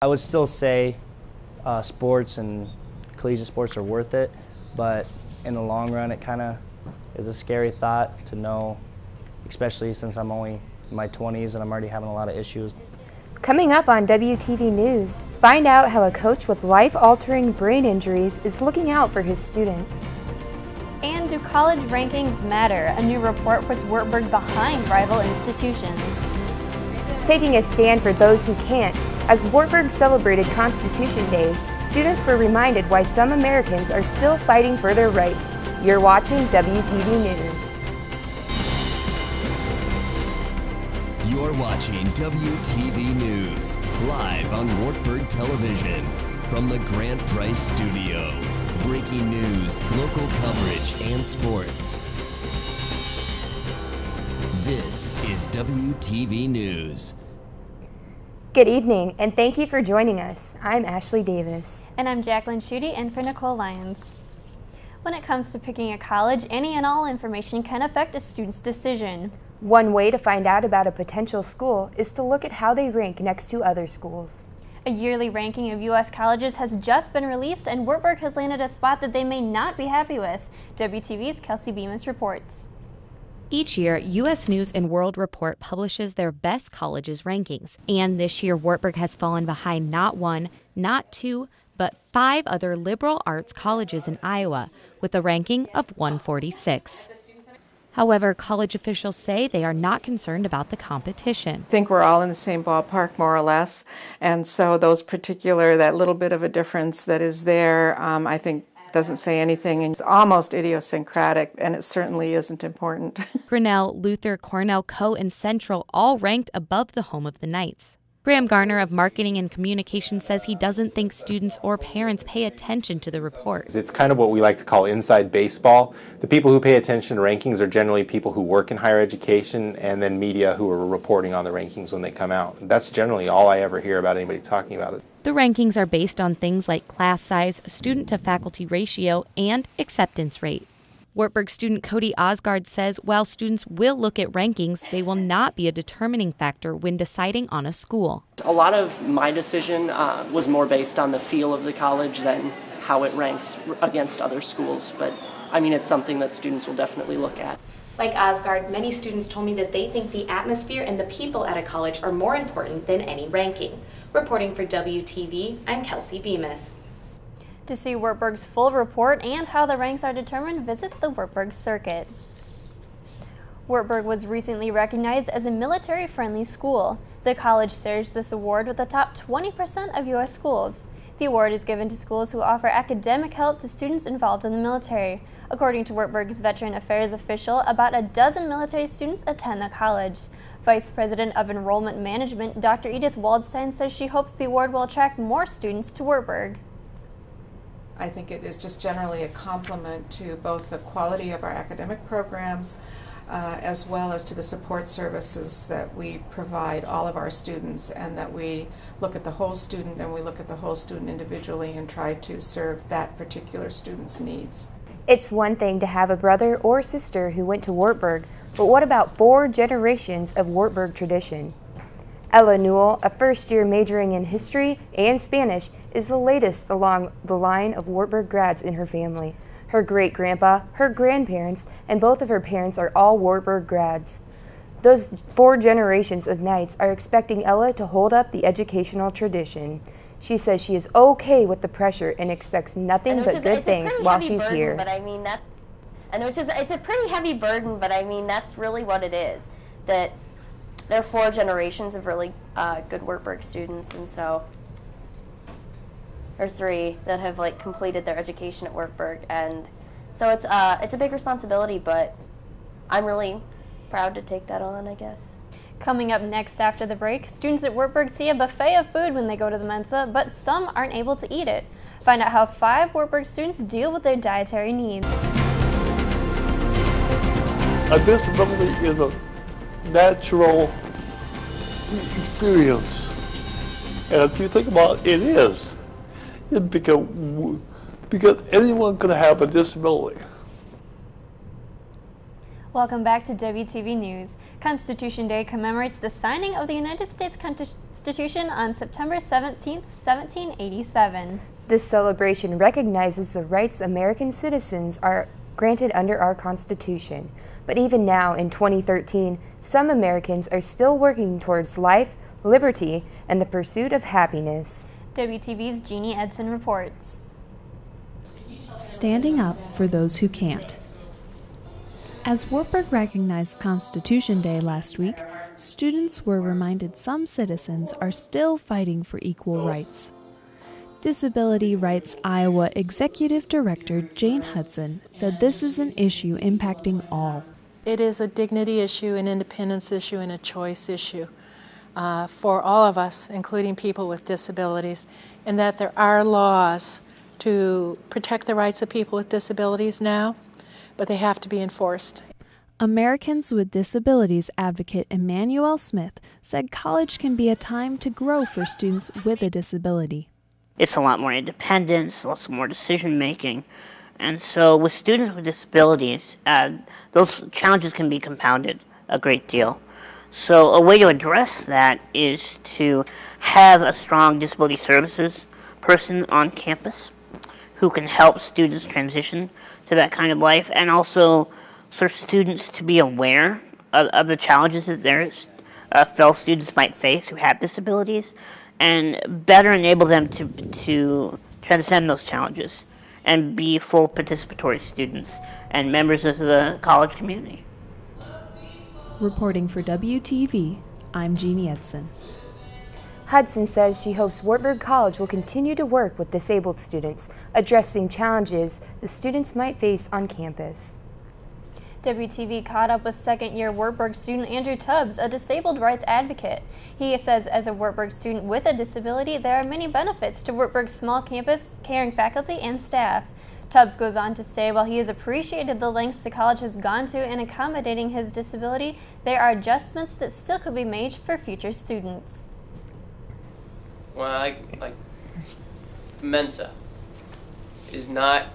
I would still say sports and collegiate sports are worth it, but in the long run it kind of is a scary thought to know, especially since I'm only in my 20s and I'm already having a lot of issues. Coming up on WTV News, find out how a coach with life-altering brain injuries is looking out for his students. And do college rankings matter? A new report puts Wartburg behind rival institutions. Taking a stand for those who can't, as Wartburg celebrated Constitution Day, students were reminded why some Americans are still fighting for their rights. You're watching WTV News. You're watching WTV News, live on Wartburg Television, from the Grant Price Studio. Breaking news, local coverage, and sports. This is WTV News. Good evening, and thank you for joining us. I'm Ashley Davis. And I'm Jacqueline Schutte, in for Nicole Lyons. When it comes to picking a college, any and all information can affect a student's decision. One way to find out about a potential school is to look at how they rank next to other schools. A yearly ranking of U.S. colleges has just been released, and Wartburg has landed a spot that they may not be happy with. WTV's Kelsey Bemis reports. Each year, U.S. News & World Report publishes their best colleges rankings, and this year Wartburg has fallen behind not one, not two, but 5 other liberal arts colleges in Iowa, with a ranking of 146. However, college officials say they are not concerned about the competition. I think we're all in the same ballpark, more or less, and so that little bit of a difference that is there, I think doesn't say anything. It's almost idiosyncratic, and it certainly isn't important. Grinnell, Luther, Cornell, Coe, and Central all ranked above the home of the Knights. Graham Garner of Marketing and Communication says he doesn't think students or parents pay attention to the report. It's kind of what we like to call inside baseball. The people who pay attention to rankings are generally people who work in higher education and then media who are reporting on the rankings when they come out. That's generally all I ever hear about anybody talking about it. The rankings are based on things like class size, student-to-faculty ratio, and acceptance rate. Wartburg student Cody Osgard says while students will look at rankings, they will not be a determining factor when deciding on a school. A lot of my decision was more based on the feel of the college than how it ranks against other schools, but I mean it's something that students will definitely look at. Like Osgard, many students told me that they think the atmosphere and the people at a college are more important than any ranking. Reporting for WTV, I'm Kelsey Bemis. To see Wartburg's full report and how the ranks are determined, visit the Wartburg Circuit. Wartburg was recently recognized as a military-friendly school. The college shares this award with the top 20% of U.S. schools. The award is given to schools who offer academic help to students involved in the military. According to Wartburg's Veteran Affairs official, about a dozen military students attend the college. Vice President of Enrollment Management, Dr. Edith Waldstein, says she hopes the award will attract more students to Wartburg. I think it is just generally a compliment to both the quality of our academic programs as well as to the support services that we provide all of our students, and that we look at the whole student and we look at the whole student individually and try to serve that particular student's needs. It's one thing to have a brother or sister who went to Wartburg, but what about 4 generations of Wartburg tradition? Ella Newell, a first-year majoring in history and Spanish, is the latest along the line of Wartburg grads in her family. Her great-grandpa, her grandparents, and both of her parents are all Wartburg grads. Those 4 generations of Knights are expecting Ella to hold up the educational tradition. She says she is okay with the pressure and expects nothing but good things while she's here. But I mean it's a pretty heavy burden, but I mean that's really what it is. That there are 4 generations of really good Wartburg students, and so or 3 that have completed their education at Wartburg, and so it's a big responsibility, but I'm really proud to take that on, I guess. Coming up next after the break, students at Wartburg see a buffet of food when they go to the Mensa, but some aren't able to eat it. Find out how 5 Wartburg students deal with their dietary needs. A disability is a natural experience, and if you think about it, it is. Because anyone can have a disability. Welcome back to WTV News. Constitution Day commemorates the signing of the United States Constitution on September 17, 1787. This celebration recognizes the rights American citizens are granted under our Constitution. But even now, in 2013, some Americans are still working towards life, liberty, and the pursuit of happiness. WTV's Jeannie Edson reports. Standing up for those who can't. As Wartburg recognized Constitution Day last week, students were reminded some citizens are still fighting for equal rights. Disability Rights Iowa Executive Director Jane Hudson said this is an issue impacting all. It is a dignity issue, an independence issue, and a choice issue for all of us, including people with disabilities, and that there are laws to protect the rights of people with disabilities now, but they have to be enforced. Americans with Disabilities advocate Emmanuel Smith said college can be a time to grow for students with a disability. It's a lot more independence, lots more decision making, and so with students with disabilities, those challenges can be compounded a great deal. So a way to address that is to have a strong disability services person on campus who can help students transition to that kind of life, and also for students to be aware of the challenges that their fellow students might face who have disabilities, and better enable them to transcend those challenges and be full participatory students and members of the college community. Reporting for WTV, I'm Jeannie Edson. Hudson says she hopes Wartburg College will continue to work with disabled students, addressing challenges the students might face on campus. WTV caught up with second-year Wartburg student Andrew Tubbs, a disabled rights advocate. He says as a Wartburg student with a disability, there are many benefits to Wartburg's small campus, caring faculty, and staff. Tubbs goes on to say while he has appreciated the lengths the college has gone to in accommodating his disability, there are adjustments that still could be made for future students. Well, like Mensa is not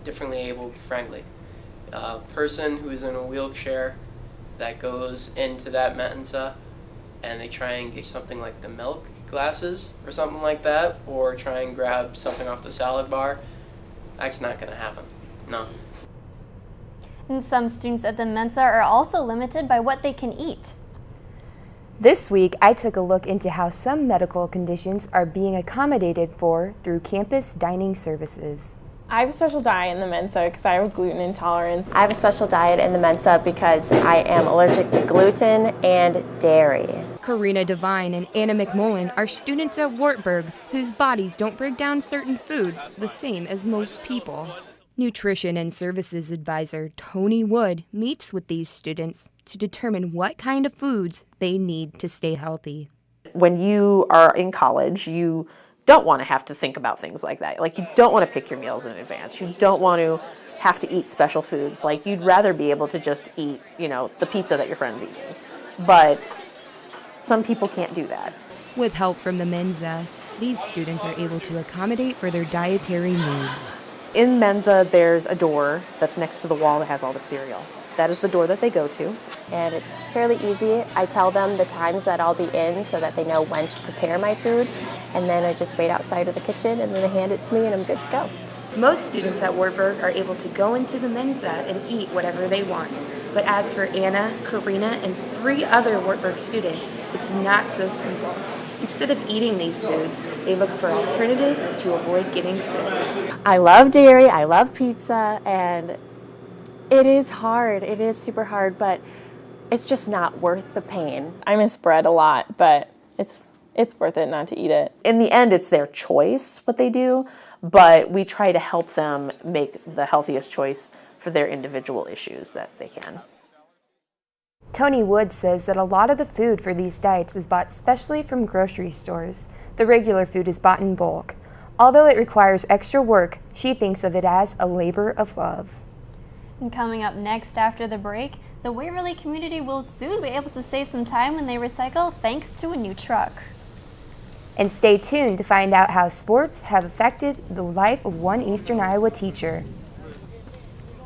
differently abled friendly. A person who is in a wheelchair that goes into that Mensa and they try and get something like the milk glasses or something like that, or try and grab something off the salad bar, that's not going to happen. No. And some students at the Mensa are also limited by what they can eat. This week, I took a look into how some medical conditions are being accommodated for through campus dining services. I have a special diet in the Mensa because I have gluten intolerance. I have a special diet in the Mensa because I am allergic to gluten and dairy. Karina, Devine, and Anna McMullen are students at Wartburg whose bodies don't break down certain foods the same as most people. Nutrition and Services Advisor Toni Wood meets with these students to determine what kind of foods they need to stay healthy. When you are in college, you don't want to have to think about things like that. Like, you don't want to pick your meals in advance. You don't want to have to eat special foods. Like, you'd rather be able to just eat, the pizza that your friend's eating. But some people can't do that. With help from the Mensa, these students are able to accommodate for their dietary needs. In Mensa, there's a door that's next to the wall that has all the cereal. That is the door that they go to. And it's fairly easy. I tell them the times that I'll be in so that they know when to prepare my food. And then I just wait outside of the kitchen and then they hand it to me and I'm good to go. Most students at Wartburg are able to go into the Mensa and eat whatever they want. But as for Anna, Karina, and 3 other Wartburg students, it's not so simple. Instead of eating these foods, they look for alternatives to avoid getting sick. I love dairy, I love pizza, and it is hard. It is super hard, but it's just not worth the pain. I miss bread a lot, but it's worth it not to eat it. In the end, it's their choice what they do, but we try to help them make the healthiest choice for their individual issues that they can. Toni Wood says that a lot of the food for these diets is bought specially from grocery stores. The regular food is bought in bulk. Although it requires extra work, she thinks of it as a labor of love. And coming up next after the break, the Waverly community will soon be able to save some time when they recycle thanks to a new truck. And stay tuned to find out how sports have affected the life of one Eastern Iowa teacher.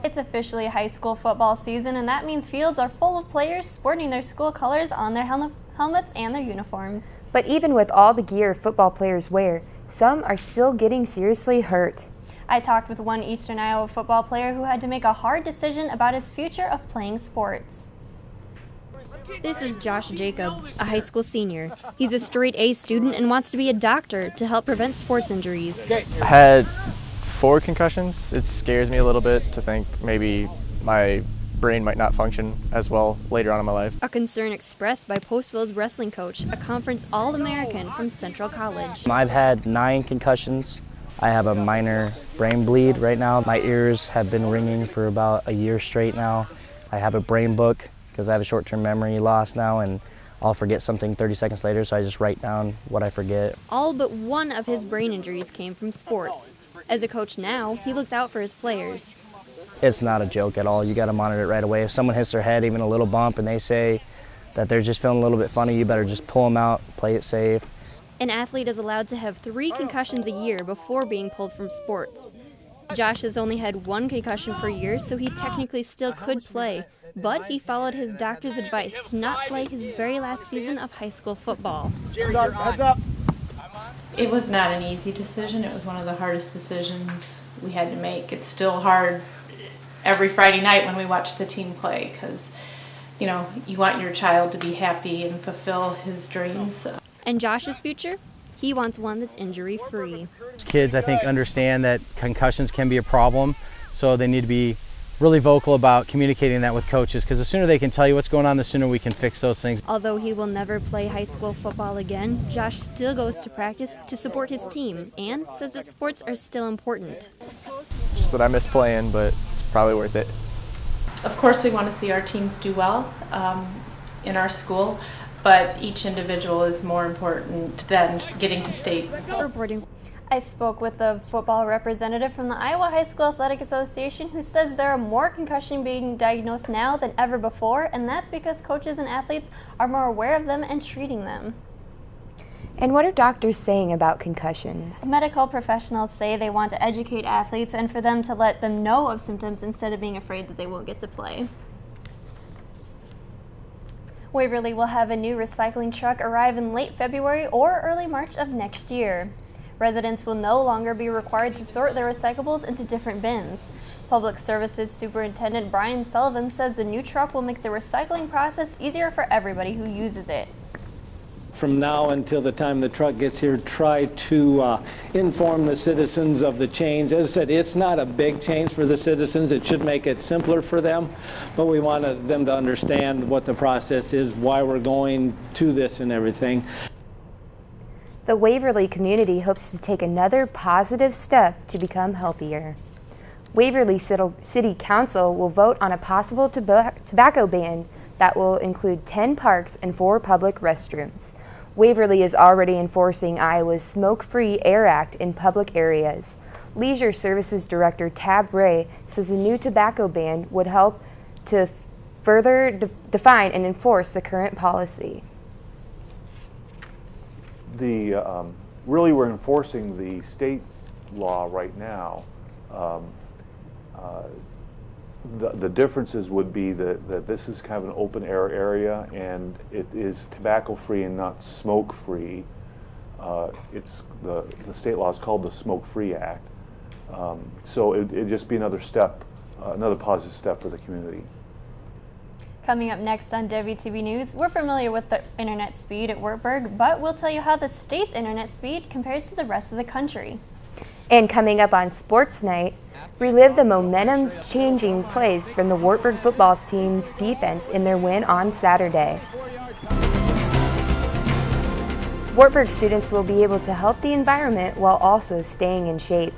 It's officially high school football season, and that means fields are full of players sporting their school colors on their helmets and their uniforms. But even with all the gear football players wear, some are still getting seriously hurt. I talked with one Eastern Iowa football player who had to make a hard decision about his future of playing sports. This is Josh Jacobs, a high school senior. He's a straight A student and wants to be a doctor to help prevent sports injuries. I had 4 concussions. It scares me a little bit to think maybe my brain might not function as well later on in my life. A concern expressed by POSTVILLE's wrestling coach, a conference All-American from Central College. I've had 9 concussions. I have a minor brain bleed right now. My ears have been ringing for about a year straight now. I have a brain book because I have a short-term memory loss now, and I'll forget something 30 seconds later, so I just write down what I forget. All but one of his brain injuries came from sports. As a coach now, he looks out for his players. It's not a joke at all. You got to monitor it right away. If someone hits their head, even a little bump, and they say that they're just feeling a little bit funny, you better just pull them out, play it safe. An athlete is allowed to have 3 concussions a year before being pulled from sports. Josh has only had 1 concussion per year, so he technically still could play, but he followed his doctor's advice to not play his very last season of high school football. Heads up. It was not an easy decision. It was one of the hardest decisions we had to make. It's still hard every Friday night when we watch the team play because, you know, you want your child to be happy and fulfill his dreams. And Josh's future? He wants one that's injury-free. Kids, I think, understand that concussions can be a problem, so they need to be really vocal about communicating that with coaches, because the sooner they can tell you what's going on, the sooner we can fix those things. Although he will never play high school football again, Josh still goes to practice to support his team and says that sports are still important. Just that I miss playing, but it's probably worth it. Of course, we want to see our teams do well in our school, but each individual is more important than getting to state. Reporting. I spoke with the football representative from the Iowa High School Athletic Association who says there are more concussions being diagnosed now than ever before, and that's because coaches and athletes are more aware of them and treating them. And what are doctors saying about concussions? Medical professionals say they want to educate athletes and for them to let them know of symptoms instead of being afraid that they won't get to play. Waverly will have a new recycling truck arrive in late February or early March of next year. Residents will no longer be required to sort their recyclables into different bins. Public Services Superintendent Brian Sullivan says the new truck will make the recycling process easier for everybody who uses it. From now until the time the truck gets here, try to inform the citizens of the change. As I said, it's not a big change for the citizens. It should make it simpler for them, but we want them to understand what the process is, why we're going to this and everything. The Waverly community hopes to take another positive step to become healthier. Waverly City Council will vote on a possible tobacco ban that will include 10 parks and 4 public restrooms. Waverly is already enforcing Iowa's Smoke-Free Air Act in public areas. Leisure Services Director Tab Ray says a new tobacco ban would help to further define and enforce the current policy. Really, we're enforcing the state law right now. The differences would be that this is kind of an open air area and it is tobacco free and not smoke free. It's the state law is called the Smoke-Free Act. So it'd just be another step, another positive step for the community. Coming up next on WTV News, we're familiar with the internet speed at Wartburg, but we'll tell you how the state's internet speed compares to the rest of the country. And coming up on Sports Night, relive the momentum-changing plays from the Wartburg football team's defense in their win on Saturday. Wartburg students will be able to help the environment while also staying in shape.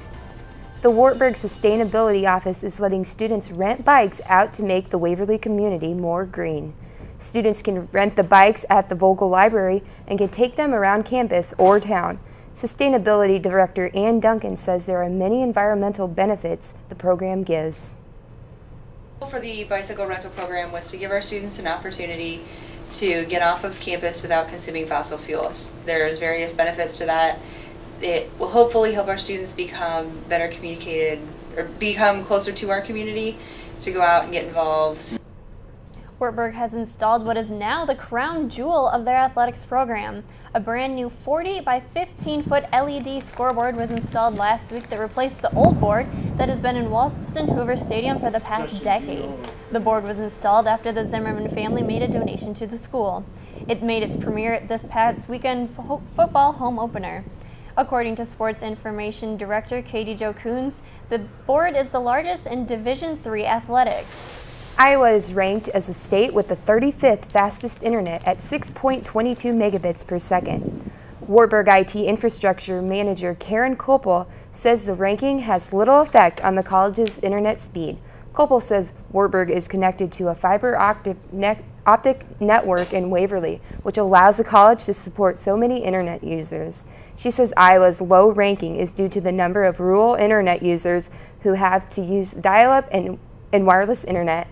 The Wartburg Sustainability Office is letting students rent bikes out to make the Waverly community more green. Students can rent the bikes at the VOGEL library and can take them around campus or town. Sustainability Director Duncan says there are many environmental benefits the program gives. For the bicycle rental program was to give our students an opportunity to get off of campus without consuming fossil fuels. There's various benefits to that. It will hopefully help our students become better communicated or become closer to our community, to go out and get involved. Wartburg has installed what is now the crown jewel of their athletics program. A brand new 40 by 15 foot LED scoreboard was installed last week that replaced the old board that has been in Walston Hoover Stadium for the past decade. The board was installed after the Zimmerman family made a donation to the school. It made its premiere at this past weekend football home opener. According to Sports Information Director Katie Jo Coons, the board is the largest in Division III athletics. Iowa is ranked as a state with the 35th fastest internet at 6.22 megabits per second. Wartburg IT infrastructure manager Karen Kopel says the ranking has little effect on the college's internet speed. Kopel says Wartburg is connected to a fiber optic network in Waverly, which allows the college to support so many internet users. She says Iowa's low ranking is due to the number of rural internet users who have to use dial-up and wireless internet